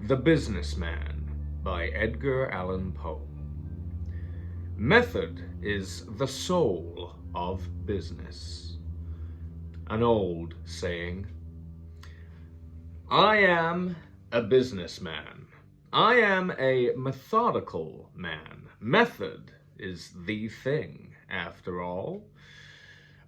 The Businessman by Edgar Allan Poe. Method is the soul of business. An old saying. I am a businessman. I am a methodical man. Method is the thing, after all.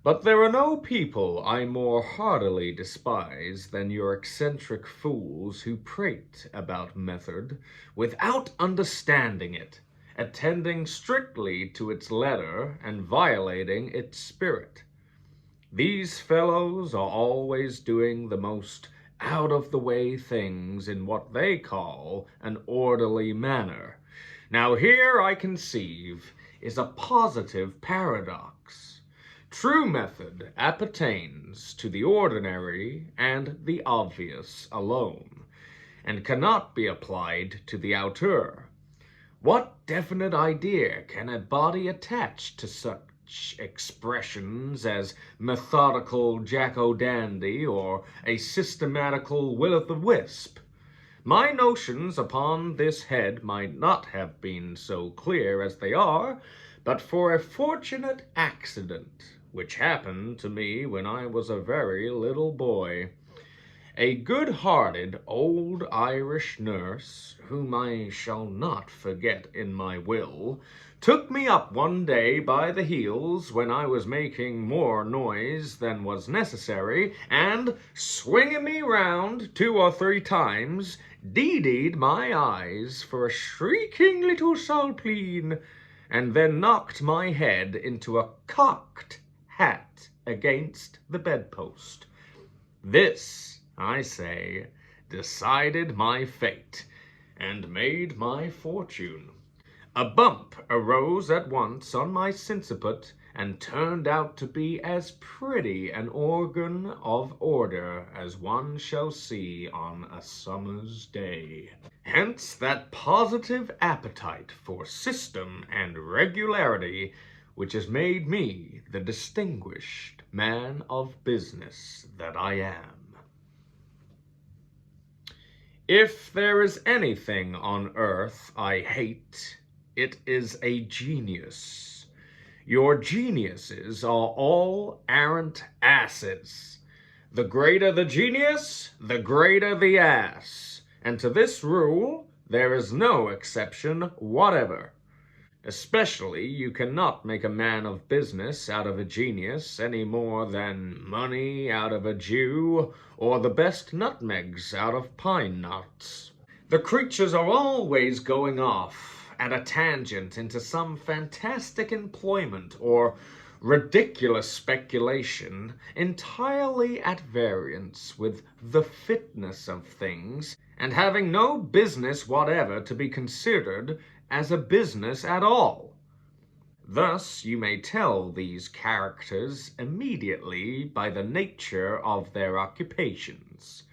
But there are no people I more heartily despise than your eccentric fools who prate about method without understanding it, attending strictly to its letter and violating its spirit. These fellows are always doing the most out-of-the-way things in what they call an orderly manner. Now here, I conceive, is a positive paradox. True method appertains to the ordinary and the obvious alone, and cannot be applied to the outer. What definite idea can a body attach to such expressions as methodical jack-o'-dandy or a systematical will-o'-the-wisp? My notions upon this head might not have been so clear as they are, but for a fortunate accident which happened to me when I was a very little boy. A good-hearted old Irish nurse, whom I shall not forget in my will, took me up one day by the heels when I was making more noise than was necessary, and, swinging me round 2 or 3 times, deeded my eyes for a shrieking little spalpeen, and then knocked my head into a cocked hat against the bedpost. This, I say, decided my fate, and made my fortune. A bump arose at once on my sinciput, and turned out to be as pretty an organ of order as one shall see on a summer's day. Hence that positive appetite for system and regularity which has made me the distinguished man of business that I am. If there is anything on earth I hate, it is a genius. Your geniuses are all arrant asses. The greater the genius, the greater the ass. And to this rule, there is no exception whatever. Especially, you cannot make a man of business out of a genius any more than money out of a Jew, or the best nutmegs out of pine nuts. The creatures are always going off at a tangent into some fantastic employment or ridiculous speculation entirely at variance with the fitness of things, and having no business whatever to be considered as a business at all. Thus you may tell these characters immediately by the nature of their occupations.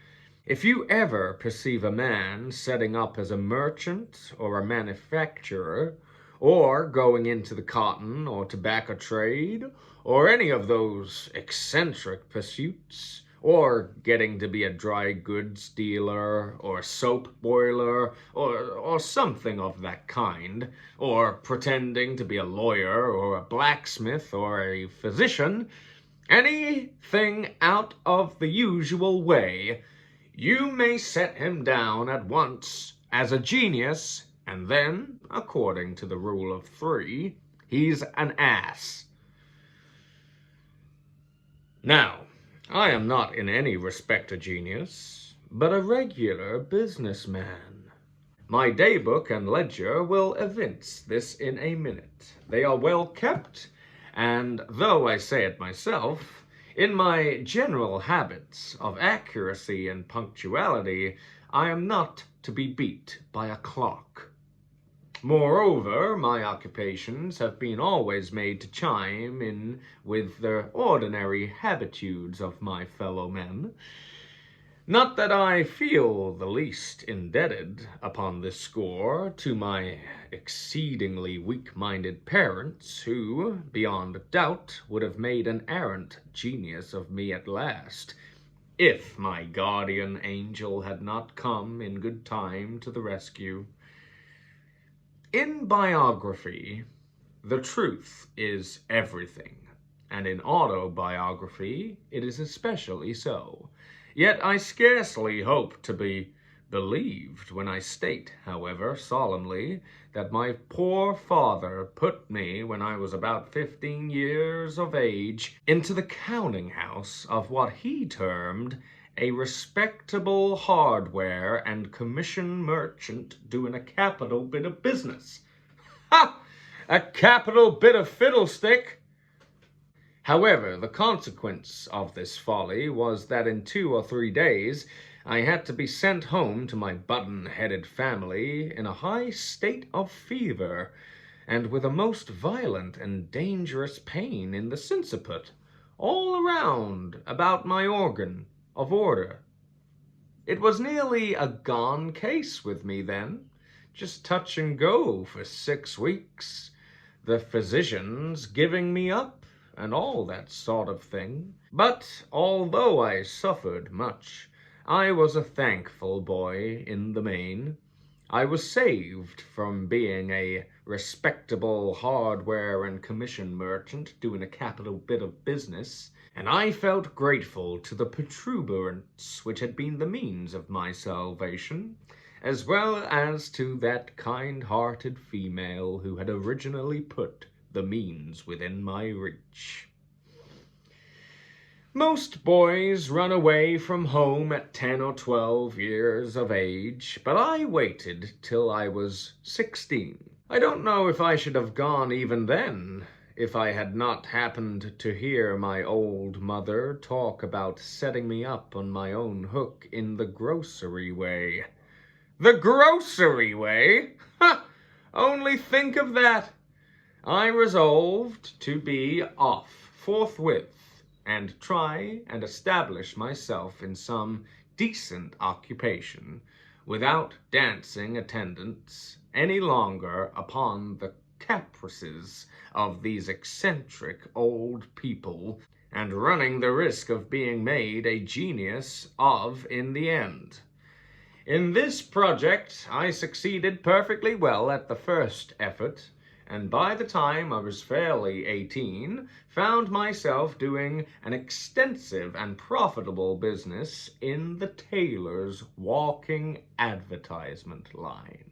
If you ever perceive a man setting up as a merchant or a manufacturer, or going into the cotton or tobacco trade, or any of those eccentric pursuits, or getting to be a dry goods dealer, or soap boiler, or something of that kind, or pretending to be a lawyer, or a blacksmith, or a physician, anything out of the usual way, you may set him down at once as a genius, and then, according to the rule of 3, he's an ass. Now, I am not in any respect a genius, but a regular businessman. My daybook and ledger will evince this in a minute. They are well kept, and though I say it myself, in my general habits of accuracy and punctuality, I am not to be beat by a clock. Moreover, my occupations have been always made to chime in with the ordinary habitudes of my fellow men. Not that I feel the least indebted upon this score to my exceedingly weak-minded parents, who, beyond doubt, would have made an arrant genius of me at last, if my guardian angel had not come in good time to the rescue. In biography, the truth is everything, and in autobiography it is especially so. Yet I scarcely hope to be believed when I state, however, solemnly, that my poor father put me, when I was about 15 years of age, into the counting house of what he termed a respectable hardware and commission merchant doing a capital bit of business. Ha! A capital bit of fiddlestick! However, the consequence of this folly was that in 2 or 3 days I had to be sent home to my button-headed family in a high state of fever, and with a most violent and dangerous pain in the sinciput, all around about my organ of order. It was nearly a gone case with me then, just touch and go for 6 weeks, the physicians giving me up, and all that sort of thing. But although I suffered much, I was a thankful boy in the main. I was saved from being a respectable hardware and commission merchant doing a capital bit of business, and I felt grateful to the protuberance which had been the means of my salvation, as well as to that kind-hearted female who had originally put the means within my reach. Most boys run away from home at 10 or 12 years of age, but I waited till I was 16. I don't know if I should have gone even then, if I had not happened to hear my old mother talk about setting me up on my own hook in the grocery way. The grocery way? Ha! Only think of that! I resolved to be off forthwith and try and establish myself in some decent occupation without dancing attendance any longer upon the caprices of these eccentric old people, and running the risk of being made a genius of in the end. In this project I succeeded perfectly well at the first effort, and by the time I was fairly 18, found myself doing an extensive and profitable business in the tailor's walking advertisement line.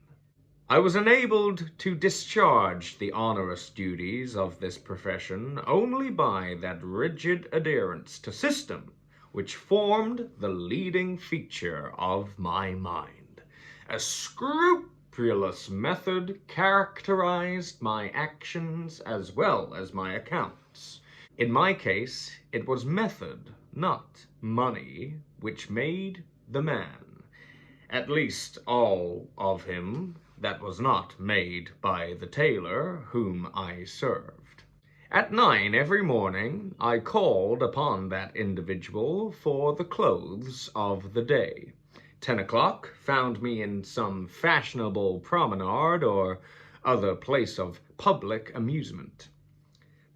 I was enabled to discharge the onerous duties of this profession only by that rigid adherence to system which formed the leading feature of my mind. A scrupulous method characterized my actions as well as my accounts. In my case, it was method, not money, which made the man. At least all of him that was not made by the tailor whom I served. At 9 every morning I called upon that individual for the clothes of the day. 10 o'clock found me in some fashionable promenade or other place of public amusement.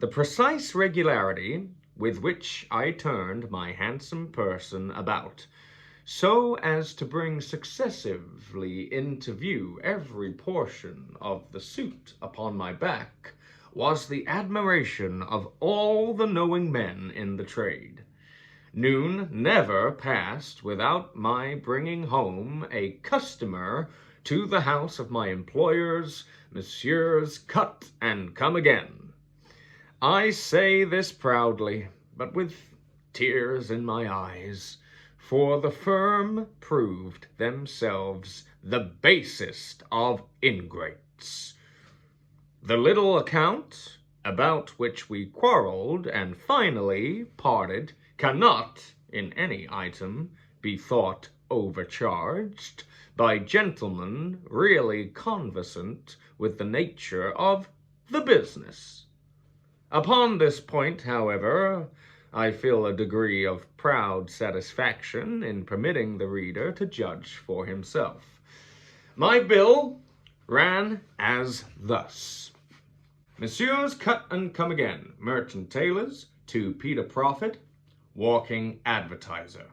The precise regularity with which I turned my handsome person about, so as to bring successively into view every portion of the suit upon my back, was the admiration of all the knowing men in the trade. Noon never passed without my bringing home a customer to the house of my employers, Messrs. Cut and Come Again. I say this proudly, but with tears in my eyes, for the firm proved themselves the basest of ingrates. The little account, about which we quarreled and finally parted, cannot, in any item, be thought overcharged by gentlemen really conversant with the nature of the business. Upon this point, however, I feel a degree of proud satisfaction in permitting the reader to judge for himself. My bill ran as thus: Messrs. Cut and Come Again, merchant tailors, to Peter Prophet, walking advertiser.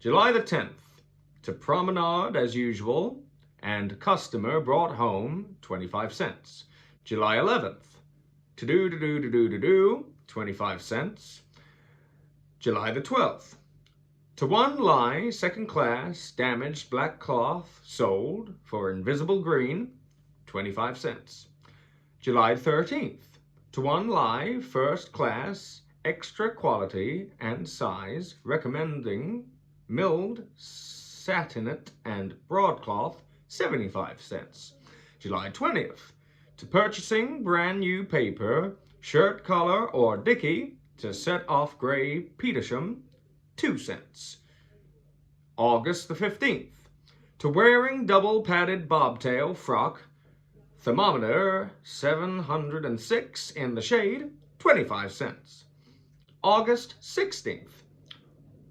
July the 10th, to promenade as usual, and customer brought home 25 cents. July 11th, to do, 25 cents. July the 12th, to one lie, second class, damaged black cloth, sold for invisible green, 25 cents. July 13th, to one lie, first class, extra quality and size, recommending milled, satinate, and broadcloth, 75 cents. July 20th, to purchasing brand new paper, shirt collar or dicky, to set off gray Petersham, 2 cents. August the 15th, to wearing double padded bobtail frock, thermometer 706 in the shade, 25 cents. August 16th,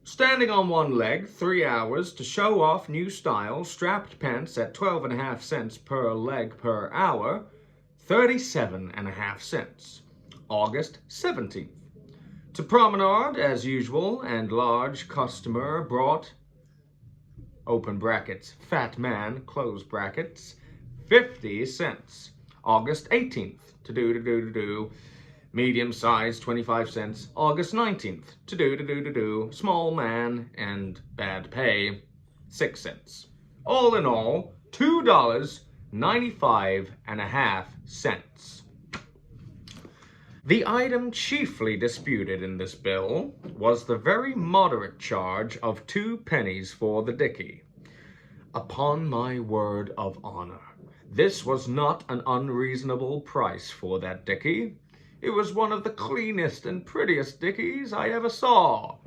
standing on one leg 3 hours to show off new style, strapped pants at 12.5 cents per leg per hour, 37.5 cents. August 17th, to promenade as usual, and large customer brought, open brackets, fat man, close brackets, 50 cents. August 18th, to do, medium size, 25 cents. August 19th, to do, small man and bad pay, 6 cents. All in all, $2.95.5. The item chiefly disputed in this bill was the very moderate charge of 2 pennies for the dicky. Upon my word of honor, this was not an unreasonable price for that dicky. It was one of the cleanest and prettiest dickies I ever saw,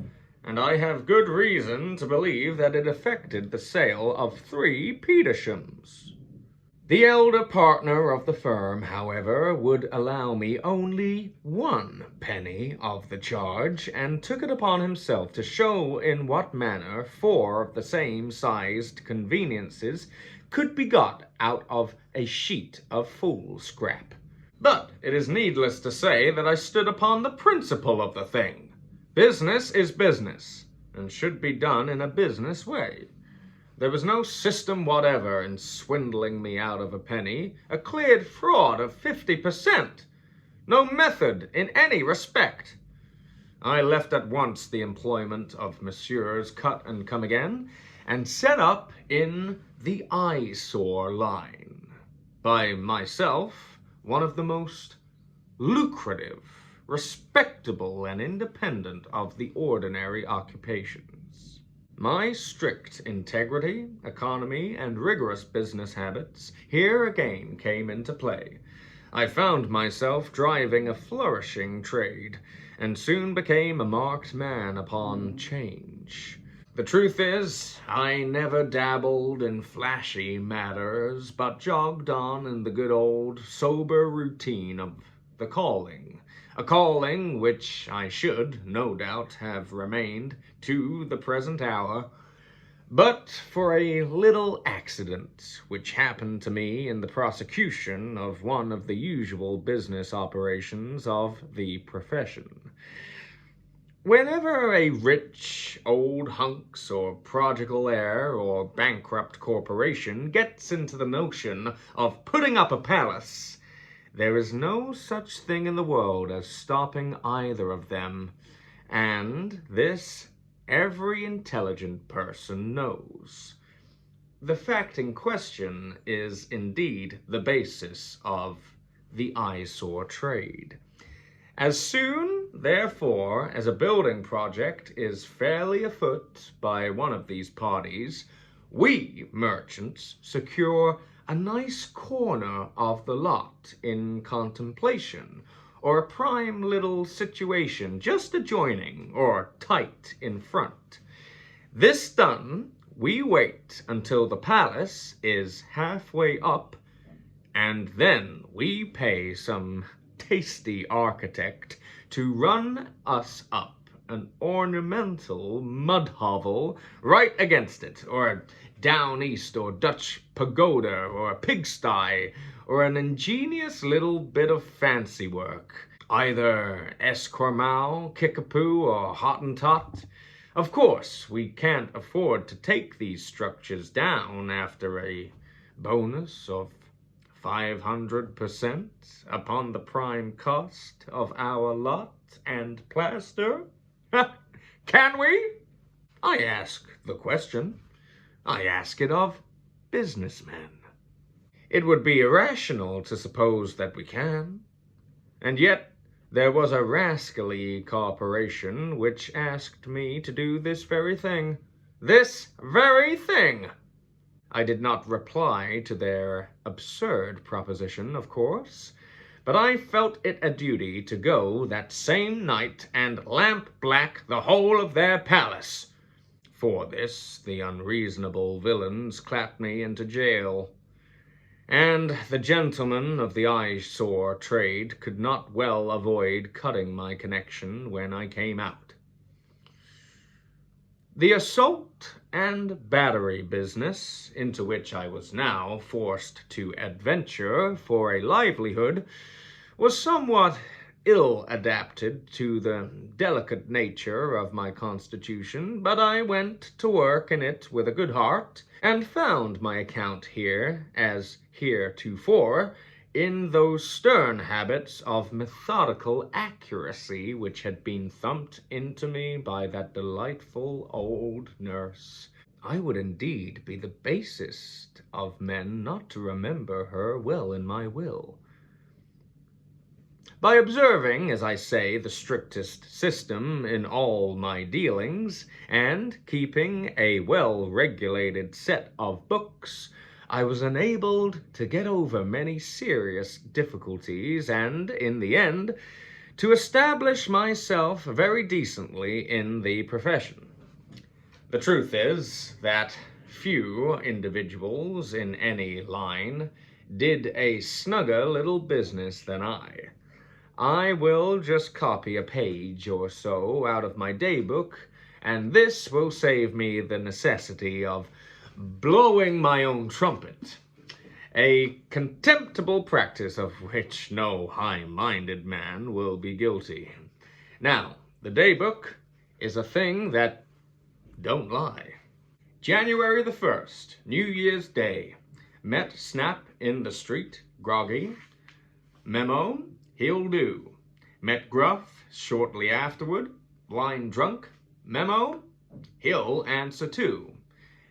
and I have good reason to believe that it effected the sale of 3 Petershams. The elder partner of the firm, however, would allow me only 1 penny of the charge, and took it upon himself to show in what manner 4 of the same sized conveniences could be got out of a sheet of fool scrap. But it is needless to say that I stood upon the principle of the thing. Business is business, and should be done in a business way. There was no system whatever in swindling me out of a penny, a cleared fraud of 50%. No method in any respect. I left at once the employment of Messrs. Cut and Come Again, and set up in the eyesore line. By myself, one of the most lucrative, respectable, and independent of the ordinary occupations. My strict integrity, economy, and rigorous business habits here again came into play. I found myself driving a flourishing trade, and soon became a marked man upon change. The truth is, I never dabbled in flashy matters, but jogged on in the good old, sober routine of the calling. A calling which I should, no doubt, have remained to the present hour, but for a little accident which happened to me in the prosecution of one of the usual business operations of the profession. Whenever a rich, old hunks or prodigal heir or bankrupt corporation gets into the notion of putting up a palace, there is no such thing in the world as stopping either of them, and this every intelligent person knows. The fact in question is indeed the basis of the eyesore trade. As soon, therefore, as a building project is fairly afoot by one of these parties, we merchants secure a nice corner of the lot in contemplation, or a prime little situation just adjoining or tight in front. This done, we wait until the palace is halfway up, and then we pay some tasty architect to run us up an ornamental mud hovel right against it, or a down east or Dutch pagoda, or a pigsty, or an ingenious little bit of fancy work, either esquimau, kickapoo, or hottentot. Of course, we can't afford to take these structures down after a bonus of 500% upon the prime cost of our lot and plaster. Can we? I ask the question. I ask it of businessmen. It would be irrational to suppose that we can. And yet, there was a rascally corporation which asked me to do this very thing. This very thing! I did not reply to their absurd proposition, of course, but I felt it a duty to go that same night and lamp black the whole of their palace. For this, the unreasonable villains clapped me into jail. And the gentlemen of the eyesore trade could not well avoid cutting my connection when I came out. The assault and battery business, into which I was now forced to adventure for a livelihood, was somewhat ill adapted to the delicate nature of my constitution, but I went to work in it with a good heart, and found my account here, as heretofore, in those stern habits of methodical accuracy which had been thumped into me by that delightful old nurse. I would indeed be the basest of men not to remember her well in my will. By observing, as I say, the strictest system in all my dealings, and keeping a well-regulated set of books, I was enabled to get over many serious difficulties, and, in the end, to establish myself very decently in the profession. The truth is that few individuals in any line did a snugger little business than I. I will just copy a page or so out of my daybook, and this will save me the necessity of blowing my own trumpet, a contemptible practice of which no high-minded man will be guilty. Now, the daybook is a thing that don't lie. January the 1st, New Year's Day. Met Snap in the street, groggy. Memo, he'll do. Met Gruff shortly afterward, blind drunk. Memo, he'll answer too.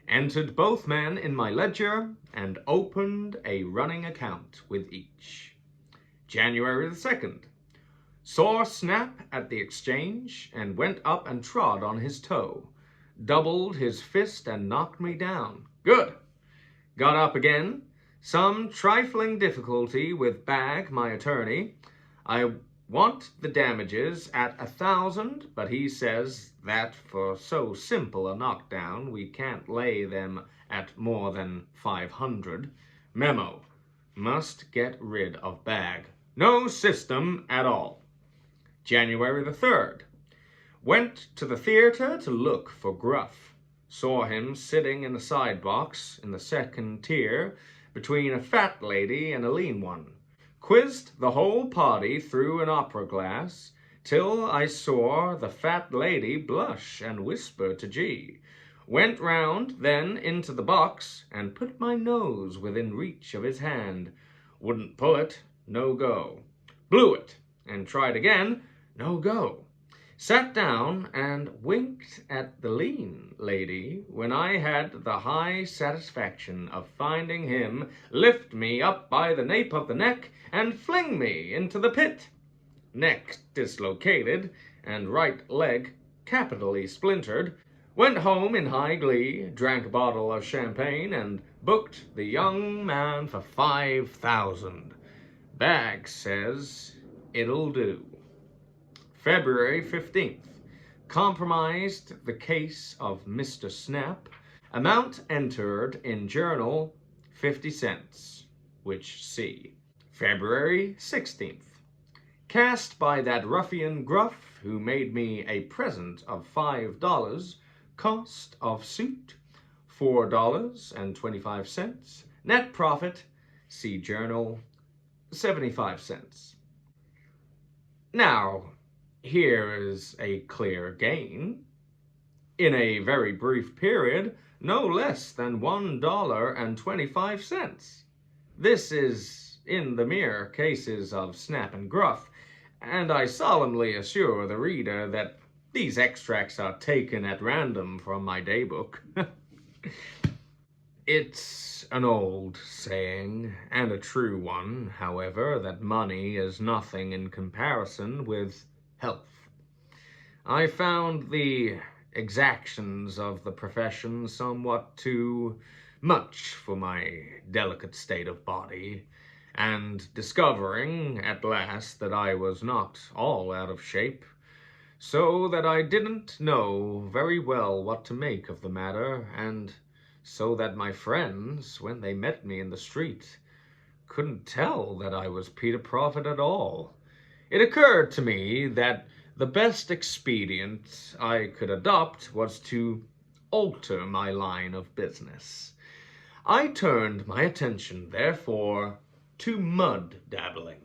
Entered both men in my ledger and opened a running account with each. January the 2nd. Saw Snap at the exchange and went up and trod on his toe. Doubled his fist and knocked me down. Good. Got up again. Some trifling difficulty with Bag, my attorney. I want the damages at 1,000, but he says that for so simple a knockdown we can't lay them at more than 500. Memo. Must get rid of Bag. No system at all. January the 3rd. Went to the theater to look for Gruff. Saw him sitting in a side box in the second tier between a fat lady and a lean one. Quizzed the whole party through an opera glass till I saw the fat lady blush and whisper to G. Went round then into the box and put my nose within reach of his hand. Wouldn't pull it, no go. Blew it and tried again, no go. Sat down and winked at the lean lady when I had the high satisfaction of finding him lift me up by the nape of the neck and fling me into the pit. Neck dislocated and right leg capitally splintered. Went home in high glee, drank a bottle of champagne, and booked the young man for 5,000. Bag says it'll do. February 15th. Compromised the case of Mr. Snap. Amount entered in journal 50 cents, which see. February 16th. Cast by that ruffian Gruff who made me a present of $5. Cost of suit $4.25. Net profit, see journal, 75 cents. Now, here is a clear gain. in a very brief period, no less than $1.25. This is in the mere cases of Snap and Gruff, and I solemnly assure the reader that these extracts are taken at random from my daybook. It's an old saying, and a true one, however, that money is nothing in comparison with health. I found the exactions of the profession somewhat too much for my delicate state of body, and discovering at last that I was not all out of shape, so that I didn't know very well what to make of the matter, and so that my friends, when they met me in the street, couldn't tell that I was Peter Prophet at all, it occurred to me that the best expedient I could adopt was to alter my line of business. I turned my attention, therefore, to mud dabbling,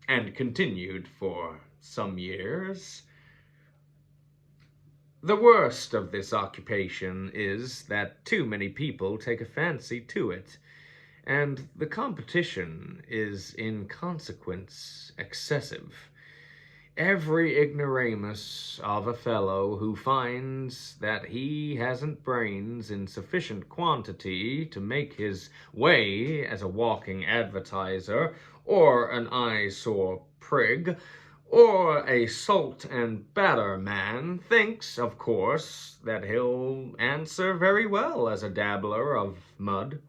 and continued for some years. The worst of this occupation is that too many people take a fancy to it, and the competition is in consequence excessive. Every ignoramus of a fellow who finds that he hasn't brains in sufficient quantity to make his way as a walking advertiser, or an eyesore prig, or a salt and batter man, thinks, of course, that he'll answer very well as a dabbler of mud.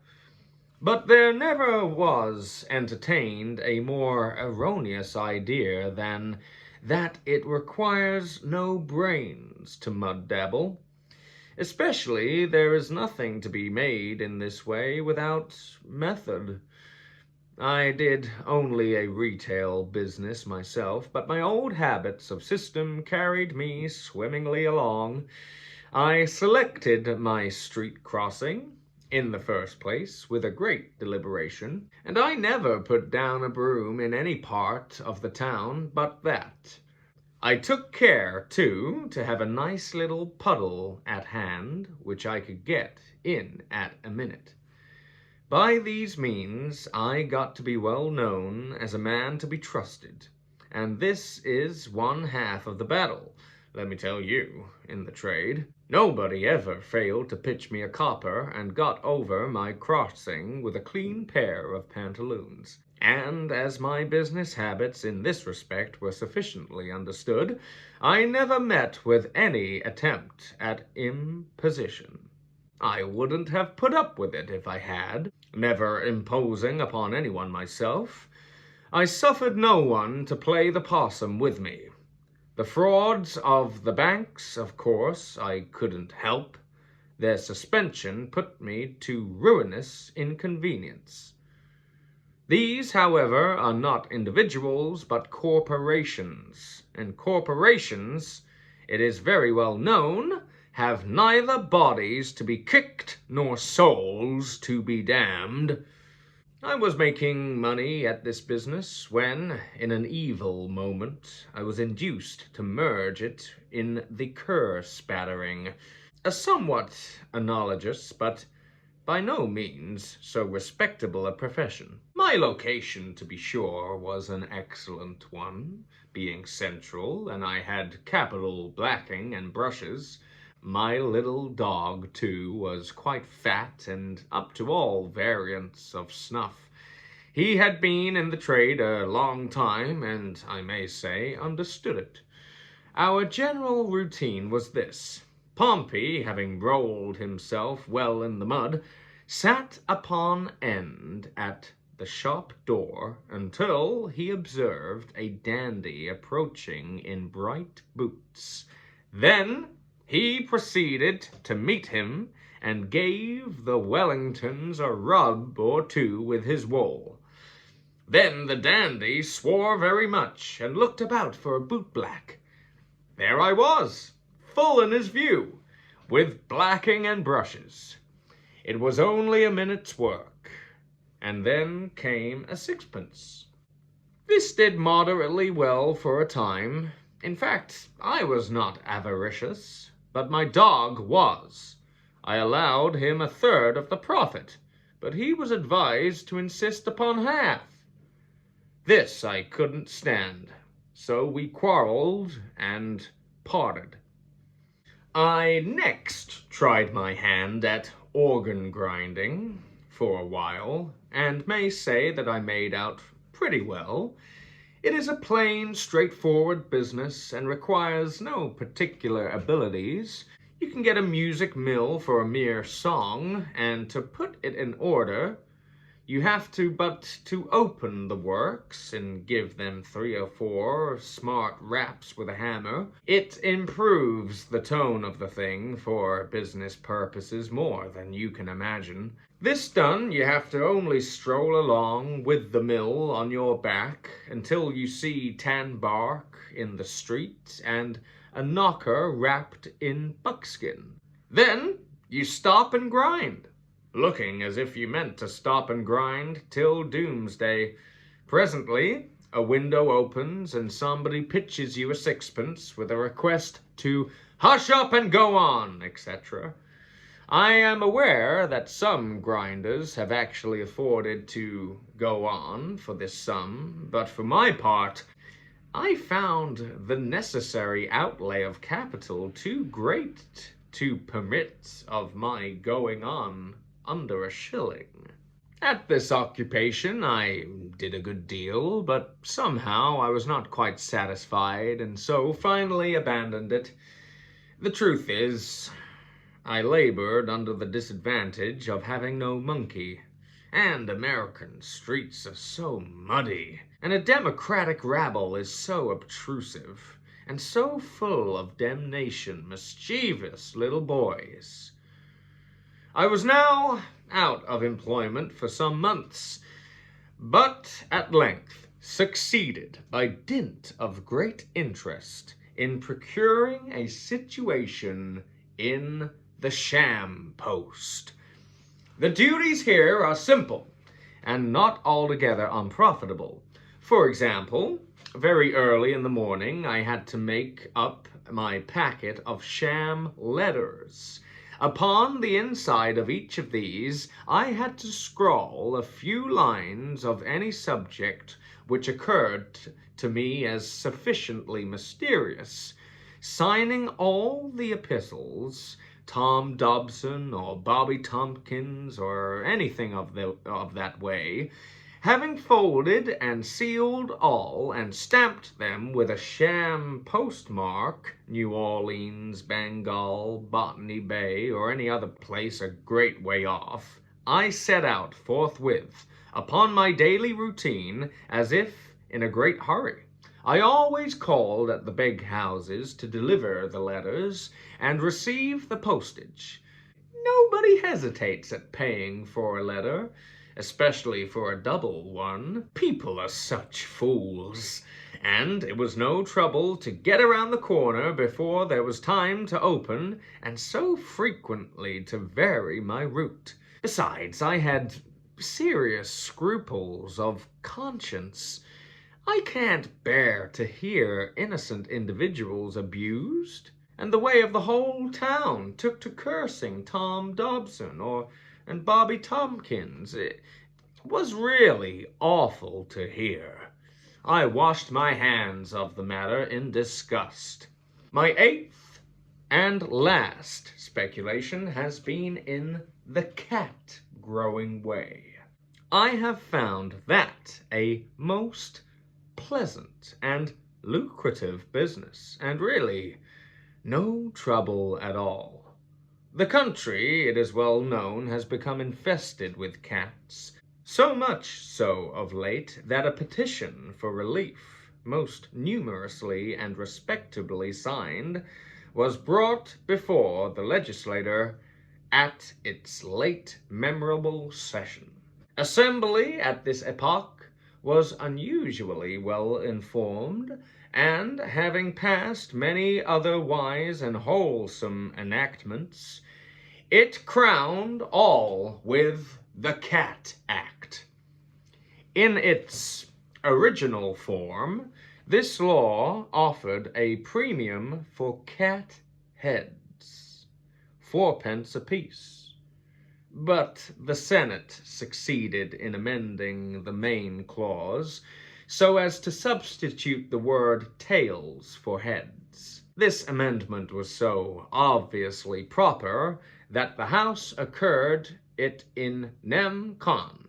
But there never was entertained a more erroneous idea than that it requires no brains to mud dabble. Especially, there is nothing to be made in this way without method. I did only a retail business myself, but my old habits of system carried me swimmingly along. I selected my street crossing, in the first place, with a great deliberation, and I never put down a broom in any part of the town but that. I took care, too, to have a nice little puddle at hand, which I could get in at a minute. By these means I got to be well known as a man to be trusted, and this is one half of the battle, let me tell you, in the trade. Nobody ever failed to pitch me a copper and got over my crossing with a clean pair of pantaloons. And as my business habits in this respect were sufficiently understood, I never met with any attempt at imposition. I wouldn't have put up with it if I had, never imposing upon anyone myself. I suffered no one to play the possum with me. The frauds of the banks, of course, I couldn't help. Their suspension put me to ruinous inconvenience. These, however, are not individuals, but corporations. And corporations, it is very well known, have neither bodies to be kicked nor souls to be damned. I was making money at this business when, in an evil moment, I was induced to merge it in the cur spattering, a somewhat analogous but by no means so respectable a profession. My location, to be sure, was an excellent one, being central, and I had capital blacking and brushes. My little dog, too, was quite fat and up to all variants of snuff. He had been in the trade a long time, and I may say understood it. Our general routine was this. Pompey, having rolled himself well in the mud, sat upon end at the shop door until he observed a dandy approaching in bright boots. Then he proceeded to meet him and gave the Wellingtons a rub or two with his wool. Then the dandy swore very much and looked about for a bootblack. There I was, full in his view, with blacking and brushes. It was only a minute's work, and then came a sixpence. This did moderately well for a time. In fact, I was not avaricious. but my dog was. I allowed him a third of the profit, but he was advised to insist upon half. This I couldn't stand, so we quarreled and parted. I next tried my hand at organ grinding for a while, and may say that I made out pretty well. It is a plain, straightforward business and requires no particular abilities. You can get a music mill for a mere song, and to put it in order, you have to open the works and give them 3 or 4 smart raps with a hammer. It improves the tone of the thing for business purposes more than you can imagine. This done, you have to only stroll along with the mill on your back until you see tan bark in the street and a knocker wrapped in buckskin. Then you stop and grind, looking as if you meant to stop and grind till doomsday. Presently, a window opens and somebody pitches you a sixpence with a request to hush up and go on, etc. I am aware that some grinders have actually afforded to go on for this sum, but for my part, I found the necessary outlay of capital too great to permit of my going on under a shilling. At this occupation I did a good deal, but somehow I was not quite satisfied, and so finally abandoned it. The truth is, I labored under the disadvantage of having no monkey, and American streets are so muddy, and a democratic rabble is so obtrusive, and so full of damnation mischievous little boys. I was now out of employment for some months, but at length succeeded, by dint of great interest, in procuring a situation in the sham post. The duties here are simple and not altogether unprofitable. For example, very early in the morning I had to make up my packet of sham letters. Upon the inside of each of these I had to scrawl a few lines of any subject which occurred to me as sufficiently mysterious, signing all the epistles Tom Dobson or Bobby Tompkins or anything of that way, having folded and sealed all and stamped them with a sham postmark, New Orleans, Bengal, Botany Bay, or any other place a great way off, I set out forthwith upon my daily routine as if in a great hurry. I always called at the big houses to deliver the letters and receive the postage. Nobody hesitates at paying for a letter, especially for a double one. People are such fools. And it was no trouble to get around the corner before there was time to open, and so frequently to vary my route. Besides, I had serious scruples of conscience. I can't bear to hear innocent individuals abused, and the way of the whole town took to cursing Tom Dobson and Bobby Tompkins. It was really awful to hear. I washed my hands of the matter in disgust. My 8th and last speculation has been in the cat growing way. I have found that a most pleasant and lucrative business, and really no trouble at all. The country, it is well known, has become infested with cats, so much so of late that a petition for relief, most numerously and respectably signed, was brought before the legislature at its late memorable session. Assembly at this epoch was unusually well informed, and having passed many other wise and wholesome enactments, it crowned all with the Cat Act. In its original form, this law offered a premium for cat heads. 4 pence apiece. But the Senate succeeded in amending the main clause so as to substitute the word tails for heads. This amendment was so obviously proper that the House accurred it in nem. Con.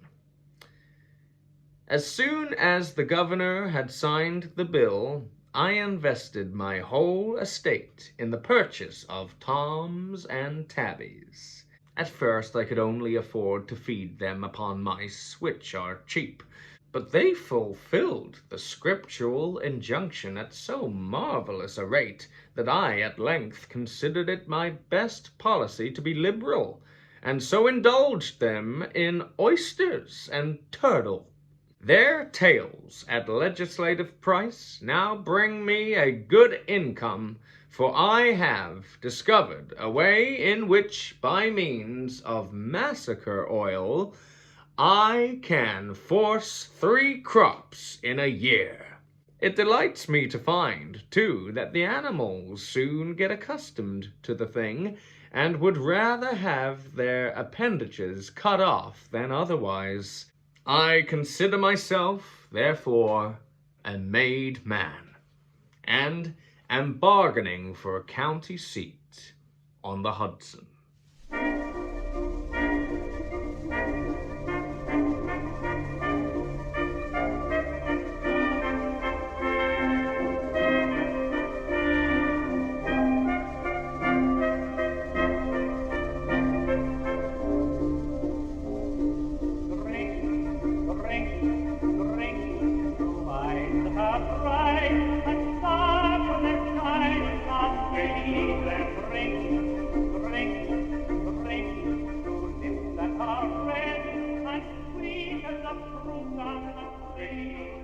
As soon as the governor had signed the bill, I invested my whole estate in the purchase of Toms and Tabbies. At first I could only afford to feed them upon mice, which are cheap, but they fulfilled the scriptural injunction at so marvelous a rate that I at length considered it my best policy to be liberal, and so indulged them in oysters and turtle. Their tails at legislative price now bring me a good income, for I have discovered a way in which, by means of massacre oil, I can force 3 crops in a year. It delights me to find, too, that the animals soon get accustomed to the thing, and would rather have their appendages cut off than otherwise. I consider myself, therefore, a made man, and am bargaining for a county seat on the Hudson. Fruit on the tree.